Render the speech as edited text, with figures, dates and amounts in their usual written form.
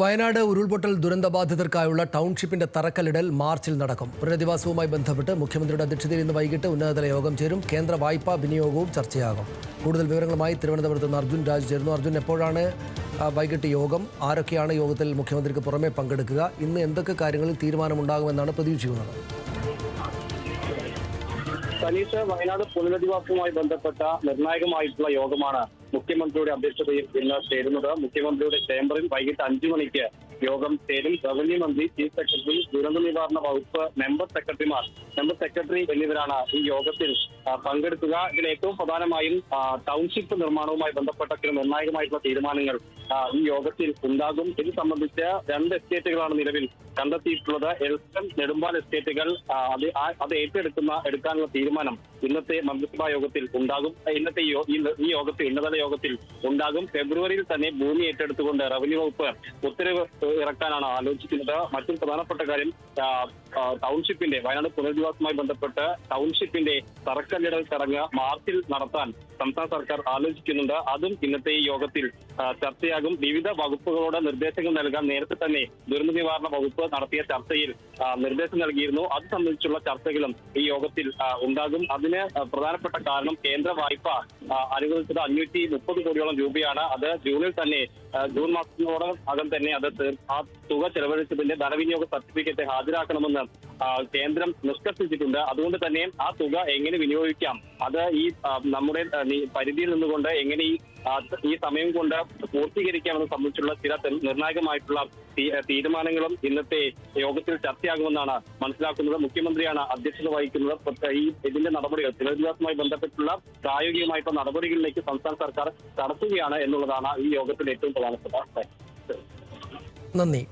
വയനാട് ഉരുൾപൊട്ടൽ ദുരന്തബാധിതർക്കായുള്ള ടൗൺഷിപ്പിന്റെ തറക്കല്ലിടൽ മാർച്ചിൽ നടക്കും. പുനരധിവാസവുമായി ബന്ധപ്പെട്ട് മുഖ്യമന്ത്രിയുടെ അധ്യക്ഷതയിൽ ഇന്ന് വൈകിട്ട് ഉന്നതതല യോഗം ചേരും. കേന്ദ്ര വായ്പാ വിനിയോഗവും ചർച്ചയാകും. കൂടുതൽ വിവരങ്ങളുമായി തിരുവനന്തപുരത്ത് നിന്ന് അർജുൻ രാജ് ചേരുന്നു. അർജുൻ, എപ്പോഴാണ് വൈകിട്ട് യോഗം? ആരൊക്കെയാണ് യോഗത്തിൽ മുഖ്യമന്ത്രിക്ക് പുറമെ പങ്കെടുക്കുക? ഇന്ന് എന്തൊക്കെ കാര്യങ്ങളിൽ തീരുമാനമുണ്ടാകുമെന്നാണ് പ്രതീക്ഷിക്കുന്നത്? സനീഷ്, വയനാട് പുനരധിവാസവുമായി ബന്ധപ്പെട്ട നിർണായകമായിട്ടുള്ള യോഗമാണ് മുഖ്യമന്ത്രിയുടെ അധ്യക്ഷതയിൽ ഇന്ന് ചേരുന്നത്. മുഖ്യമന്ത്രിയുടെ ചേംബറിൽ വൈകിട്ട് 5 മണിക്ക് യോഗം ചേരും. റവന്യൂ മന്ത്രി, ചീഫ് സെക്രട്ടറി, ദുരന്ത നിവാരണ വകുപ്പ് മെമ്പർ സെക്രട്ടറി എന്നിവരാണ് ഈ യോഗത്തിൽ പങ്കെടുക്കുക. ഇതിൽ ഏറ്റവും പ്രധാനമായും ടൗൺഷിപ്പ് നിർമ്മാണവുമായി ബന്ധപ്പെട്ട ചില നിർണായകമായിട്ടുള്ള തീരുമാനങ്ങൾ ഈ യോഗത്തിൽ ഉണ്ടാകും. ഇത് സംബന്ധിച്ച് 2 എസ്റ്റേറ്റുകളാണ് നിലവിൽ കണ്ടെത്തിയിട്ടുള്ളത്. എൽസ്റ്റൺ, നെടുമ്പാൽ എസ്റ്റേറ്റുകൾ അത് എടുക്കാനുള്ള തീരുമാനം ഇന്നത്തെ മന്ത്രിസഭാ യോഗത്തിൽ ഉണ്ടാകും. ഈ യോഗത്തിൽ ഉന്നതതല യോഗത്തിൽ ഉണ്ടാകും. ഫെബ്രുവരിയിൽ തന്നെ ഭൂമി ഏറ്റെടുത്തുകൊണ്ട് റവന്യൂ വകുപ്പ് ഉത്തരവ് ഇറക്കാനാണ് ആലോചിക്കുന്നത്. മറ്റൊരു പ്രധാനപ്പെട്ട കാര്യം, ടൗൺഷിപ്പിന്റെ വയനാട് പുനരധിവാസവുമായി ബന്ധപ്പെട്ട് ടൗൺഷിപ്പിന്റെ തറക്കല്ലിടൽ ചടങ്ങ് മാർച്ചിൽ നടത്താൻ സംസ്ഥാന സർക്കാർ ആലോചിക്കുന്നുണ്ട്. അതും ഇന്നത്തെ ഈ യോഗത്തിൽ ചർച്ചയാകും. വിവിധ വകുപ്പുകളോട് നിർദ്ദേശങ്ങൾ നൽകാൻ നേരത്തെ തന്നെ ദുരന്ത നിവാരണ വകുപ്പ് നടത്തിയ ചർച്ചയിൽ നിർദ്ദേശം നൽകിയിരുന്നു. അത് സംബന്ധിച്ചുള്ള ചർച്ചകളും ഈ യോഗത്തിൽ ഉണ്ടാകും. അതിന് പ്രധാനപ്പെട്ട കാരണം, കേന്ദ്ര വായ്പ അനുവദിച്ചത് 530 കോടിയോളം രൂപയാണ്. അത് ജൂൺ മാസത്തിനോടകം തന്നെ ആ തുക ചെലവഴിച്ചതിന്റെ ധനവിനിയോഗ സർട്ടിഫിക്കറ്റ് ഹാജരാക്കണമെന്ന് കേന്ദ്രം നിഷ്കർഷിച്ചിട്ടുണ്ട്. അതുകൊണ്ട് തന്നെ ആ തുക എങ്ങനെ വിനിയോഗിക്കാം, അത് ഈ നമ്മുടെ പരിധിയിൽ നിന്നുകൊണ്ട് എങ്ങനെ ഈ സമയം കൊണ്ട് പൂർത്തീകരിക്കാമെന്ന് സംബന്ധിച്ചുള്ള ചില നിർണായകമായിട്ടുള്ള തീരുമാനങ്ങളും ഇന്നത്തെ യോഗത്തിൽ ചർച്ചയാകുമെന്നാണ് മനസ്സിലാക്കുന്നത്. മുഖ്യമന്ത്രിയാണ് അധ്യക്ഷത വഹിക്കുന്നത്. ഇതിന്റെ നടപടികൾ, പുനരധിവാസവുമായി ബന്ധപ്പെട്ടുള്ള പ്രായോഗികമായിട്ടുള്ള നടപടികളിലേക്ക് സംസ്ഥാന സർക്കാർ കടത്തുകയാണ് എന്നുള്ളതാണ് ഈ യോഗത്തിൽ ഏറ്റവും പ്രധാനപ്പെട്ട. നന്ദി.